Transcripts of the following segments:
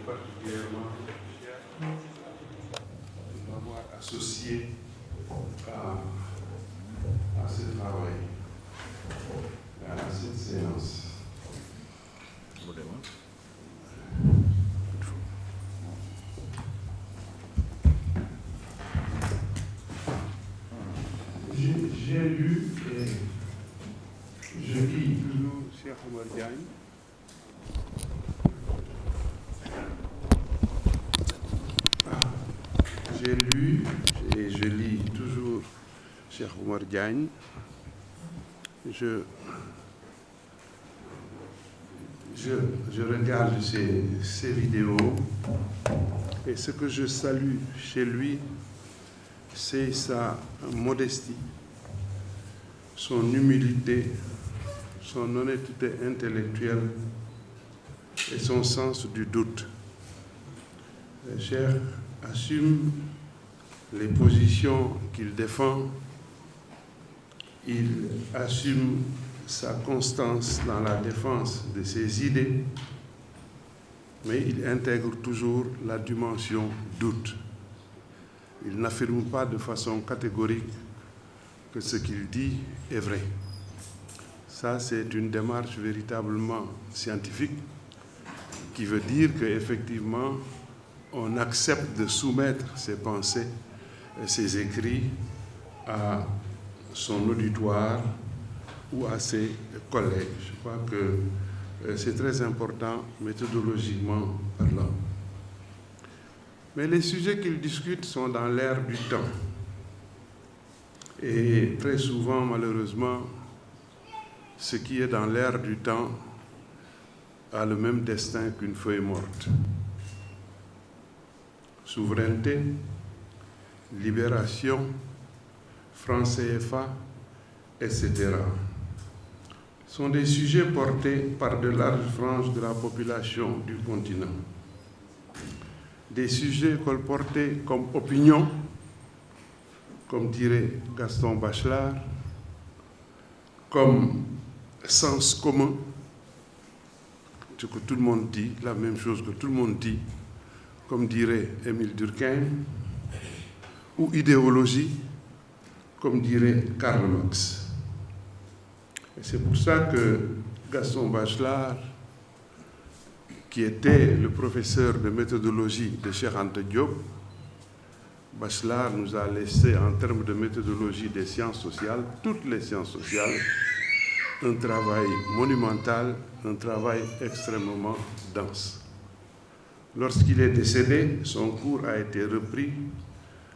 particulièrement fier de m'avoir associé à ce travail, à cette séance. J'ai lu et je lis toujours Cheikh Oumar Diagne. J'ai lu et je lis toujours Cheikh Oumar Diagne. Je regarde ses vidéos et ce que je salue chez lui, c'est sa modestie, son humilité, son honnêteté intellectuelle et son sens du doute. Le Cheikh assume les positions qu'il défend, il assume sa constance dans la défense de ses idées, mais il intègre toujours la dimension doute. Il n'affirme pas de façon catégorique que ce qu'il dit est vrai. Ça, c'est une démarche véritablement scientifique qui veut dire qu'effectivement, on accepte de soumettre ses pensées et ses écrits à son auditoire ou à ses collègues. Je crois que c'est très important méthodologiquement parlant. Mais les sujets qu'il discute sont dans l'air du temps. Et très souvent, malheureusement, ce qui est dans l'air du temps a le même destin qu'une feuille morte. Souveraineté, libération, franc CFA, etc. sont des sujets portés par de larges franges de la population du continent. Des sujets colportés comme opinion, comme dirait Gaston Bachelard, comme sens commun, ce que tout le monde dit, la même chose que tout le monde dit, comme dirait Émile Durkheim, ou idéologie, comme dirait Karl Marx. Et c'est pour ça que Gaston Bachelard, qui était le professeur de méthodologie de Cheikh Anta Diop, Bachelard nous a laissé, en termes de méthodologie des sciences sociales, toutes les sciences sociales, un travail monumental, un travail extrêmement dense. Lorsqu'il est décédé, son cours a été repris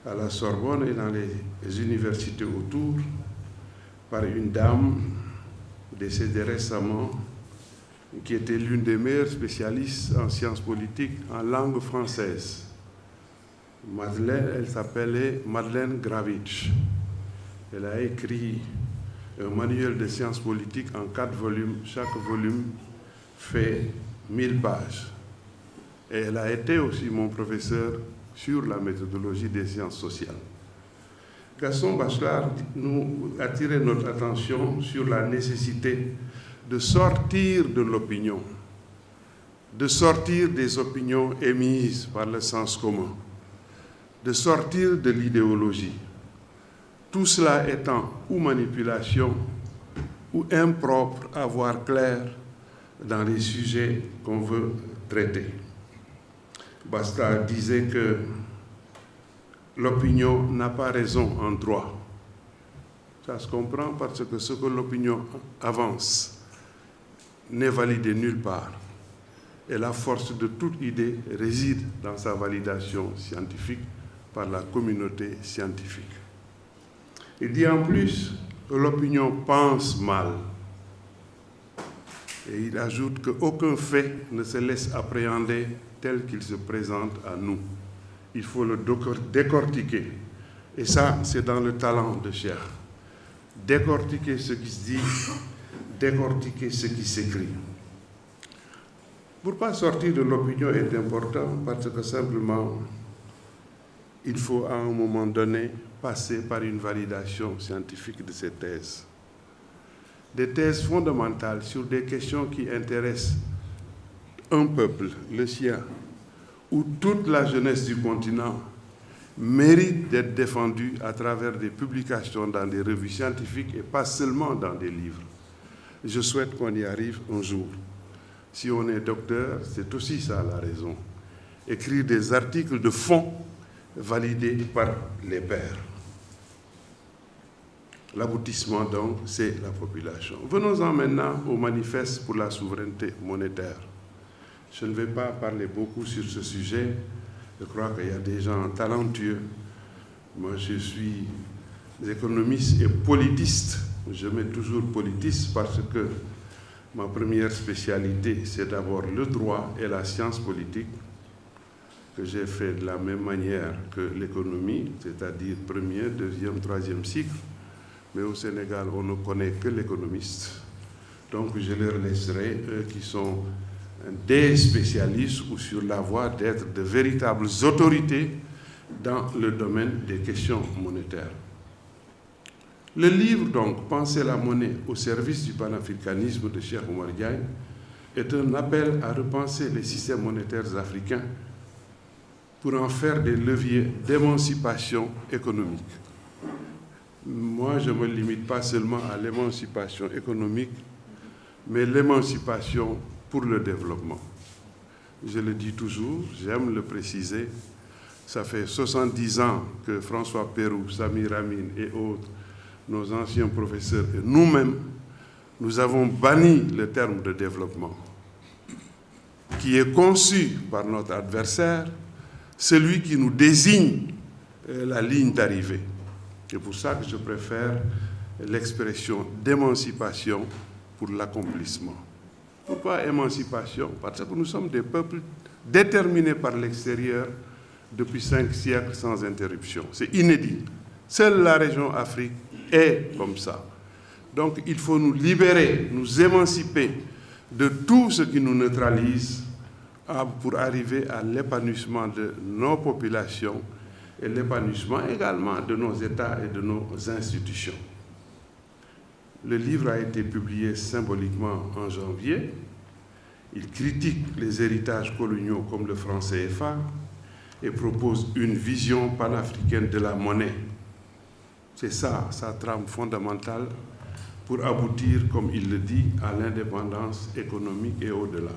à la Sorbonne et dans les universités autour par une dame décédée récemment, qui était l'une des meilleures spécialistes en sciences politiques en langue française. Elle s'appelait Madeleine Gravitch. Elle a écrit un manuel de sciences politiques en 4 volumes. Chaque volume fait 1000 pages. Et elle a été aussi mon professeur sur la méthodologie des sciences sociales. Gaston Bachelard nous a attiré notre attention sur la nécessité de sortir de l'opinion, de sortir des opinions émises par le sens commun, de sortir de l'idéologie. Tout cela étant ou manipulation ou impropre à voir clair dans les sujets qu'on veut traiter. Bachelard disait que l'opinion n'a pas raison en droit. Ça se comprend parce que ce que l'opinion avance n'est validé nulle part. Et la force de toute idée réside dans sa validation scientifique par la communauté scientifique. Il dit en plus que l'opinion pense mal. Et il ajoute qu'aucun fait ne se laisse appréhender tel qu'il se présente à nous. Il faut le décortiquer. Et ça, c'est dans le talent de Cheikh. Décortiquer ce qui se dit, décortiquer ce qui s'écrit. Pour ne pas sortir de l'opinion est important parce que simplement, il faut à un moment donné passer par une validation scientifique de ces thèses. Des thèses fondamentales sur des questions qui intéressent un peuple, le sien, où toute la jeunesse du continent mérite d'être défendue à travers des publications dans des revues scientifiques et pas seulement dans des livres. Je souhaite qu'on y arrive un jour. Si on est docteur, c'est aussi ça la raison. Écrire des articles de fond validés par les pairs. L'aboutissement, donc, c'est la population. Venons-en maintenant au manifeste pour la souveraineté monétaire. Je ne vais pas parler beaucoup sur ce sujet. Je crois qu'il y a des gens talentueux. Moi, je suis économiste et politiste. Je mets toujours politiste parce que ma première spécialité, c'est d'abord le droit et la science politique, que j'ai fait de la même manière que l'économie, c'est-à-dire premier, deuxième, troisième cycle. Mais au Sénégal, on ne connaît que l'économiste. Donc, je leur laisserai, eux qui sont des spécialistes ou sur la voie d'être de véritables autorités dans le domaine des questions monétaires. Le livre, donc, « Penser la monnaie au service du panafricanisme » de Cheikh Oumar Diagne est un appel à repenser les systèmes monétaires africains pour en faire des leviers d'émancipation économique. Moi, je ne me limite pas seulement à l'émancipation économique, mais l'émancipation pour le développement. Je le dis toujours, j'aime le préciser, ça fait 70 ans que François Pérou, Samir Amin et autres, nos anciens professeurs et nous-mêmes, nous avons banni le terme de développement, qui est conçu par notre adversaire, celui qui nous désigne la ligne d'arrivée. C'est pour ça que je préfère l'expression d'émancipation pour l'accomplissement. Pourquoi émancipation? Parce que nous sommes des peuples déterminés par l'extérieur depuis 5 siècles sans interruption. C'est inédit. Seule la région Afrique est comme ça. Donc il faut nous libérer, nous émanciper de tout ce qui nous neutralise pour arriver à l'épanouissement de nos populations et l'épanouissement également de nos États et de nos institutions. Le livre a été publié symboliquement en janvier. Il critique les héritages coloniaux comme le franc CFA et propose une vision panafricaine de la monnaie. C'est ça, sa trame fondamentale pour aboutir, comme il le dit, à l'indépendance économique et au-delà.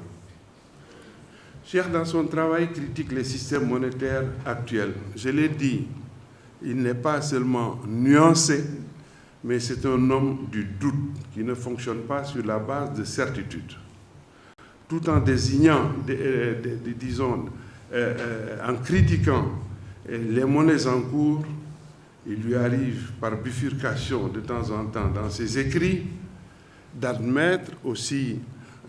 Cheikh, dans son travail, critique les systèmes monétaires actuels. Je l'ai dit, il n'est pas seulement nuancé, mais c'est un homme du doute qui ne fonctionne pas sur la base de certitudes. Tout en désignant, disons, en critiquant les monnaies en cours, il lui arrive par bifurcation de temps en temps dans ses écrits d'admettre aussi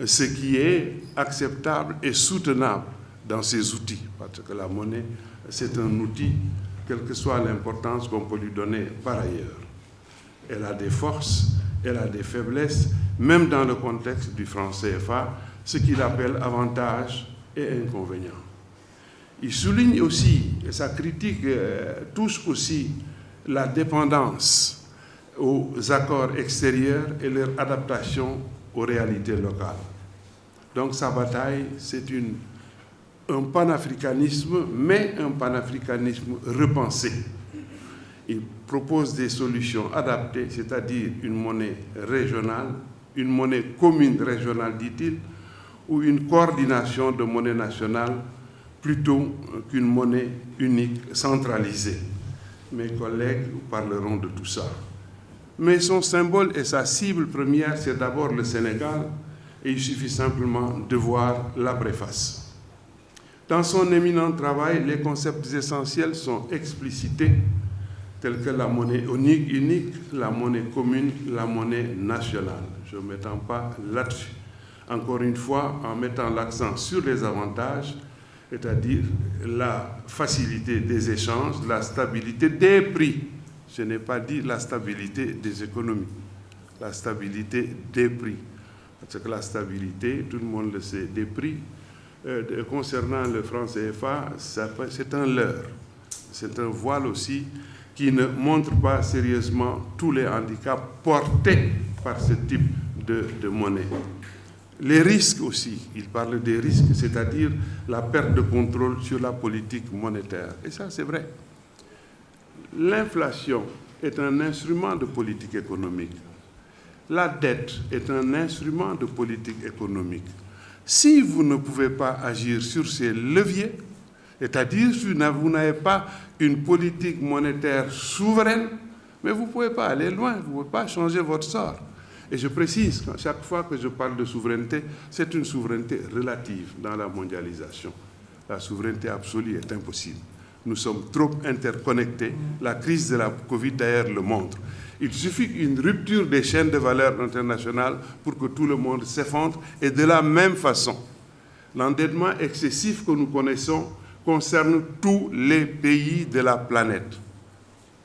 ce qui est acceptable et soutenable dans ses outils. Parce que la monnaie, c'est un outil, quelle que soit l'importance qu'on peut lui donner par ailleurs. Elle a des forces, elle a des faiblesses, même dans le contexte du franc CFA, ce qu'il appelle avantages et inconvénients. Il souligne aussi, et sa critique touche aussi la dépendance aux accords extérieurs et leur adaptation aux réalités locales. Donc sa bataille, c'est un panafricanisme, mais un panafricanisme repensé. Il propose des solutions adaptées, c'est-à-dire une monnaie régionale, une monnaie commune régionale, dit-il, ou une coordination de monnaie nationale plutôt qu'une monnaie unique centralisée. Mes collègues parleront de tout ça. Mais son symbole et sa cible première, c'est d'abord le Sénégal, et il suffit simplement de voir la préface. Dans son éminent travail, les concepts essentiels sont explicités, tels que la monnaie unique, la monnaie commune, la monnaie nationale. Je ne m'étends pas là-dessus. Encore une fois, en mettant l'accent sur les avantages, c'est-à-dire la facilité des échanges, la stabilité des prix. Je n'ai pas dit la stabilité des économies, la stabilité des prix. Parce que la stabilité, tout le monde le sait, des prix, concernant le franc CFA, c'est un leurre. C'est un voile aussi qui ne montre pas sérieusement tous les handicaps portés par ce type de monnaie. Les risques aussi, il parle des risques, c'est-à-dire la perte de contrôle sur la politique monétaire. Et ça, c'est vrai. L'inflation est un instrument de politique économique. La dette est un instrument de politique économique. Si vous ne pouvez pas agir sur ces leviers, c'est-à-dire si vous n'avez pas une politique monétaire souveraine, mais vous ne pouvez pas aller loin, vous ne pouvez pas changer votre sort. Et je précise, chaque fois que je parle de souveraineté, c'est une souveraineté relative dans la mondialisation. La souveraineté absolue est impossible. Nous sommes trop interconnectés. La crise de la Covid, d'ailleurs, le montre. Il suffit une rupture des chaînes de valeur internationales pour que tout le monde s'effondre. Et de la même façon, l'endettement excessif que nous connaissons concerne tous les pays de la planète.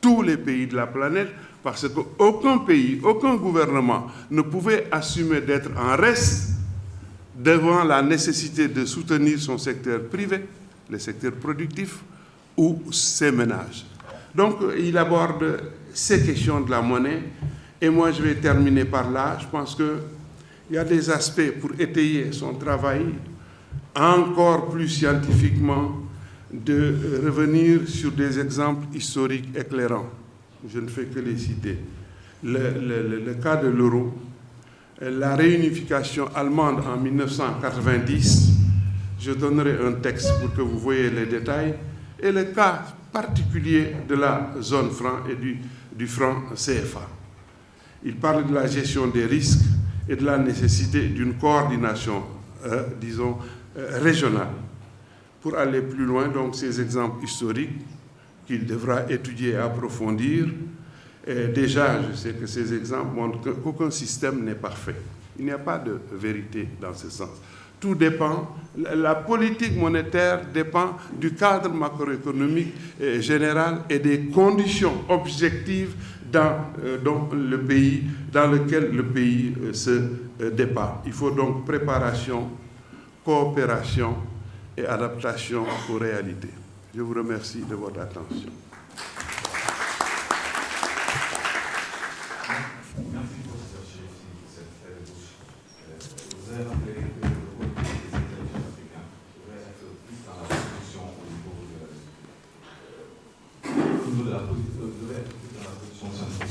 Tous les pays de la planète, parce qu'aucun pays, aucun gouvernement ne pouvait assumer d'être en reste devant la nécessité de soutenir son secteur privé, le secteur productif, ou ses ménages. Donc, il aborde ces questions de la monnaie, et moi je vais terminer par là. Je pense qu'il y a des aspects pour étayer son travail, encore plus scientifiquement, de revenir sur des exemples historiques éclairants. Je ne fais que les citer. Le cas de l'euro, la réunification allemande en 1990, je donnerai un texte pour que vous voyez les détails, et le cas particulier de la zone franc et du franc CFA. Il parle de la gestion des risques et de la nécessité d'une coordination, disons, régionale. Pour aller plus loin, donc, ces exemples historiques qu'il devra étudier et approfondir. Et déjà, je sais que ces exemples montrent qu'aucun système n'est parfait. Il n'y a pas de vérité dans ce sens. Tout dépend, la politique monétaire dépend du cadre macroéconomique général et des conditions objectives dans lequel le pays se débat. Il faut donc préparation, coopération et adaptation aux réalités. Je vous remercie de votre attention. Merci, professeur Chérif, pour cette très bouche. Vous avez rappelé que le rôle des intellectuels africains devrait être plus dans la production au niveau de la production scientifique.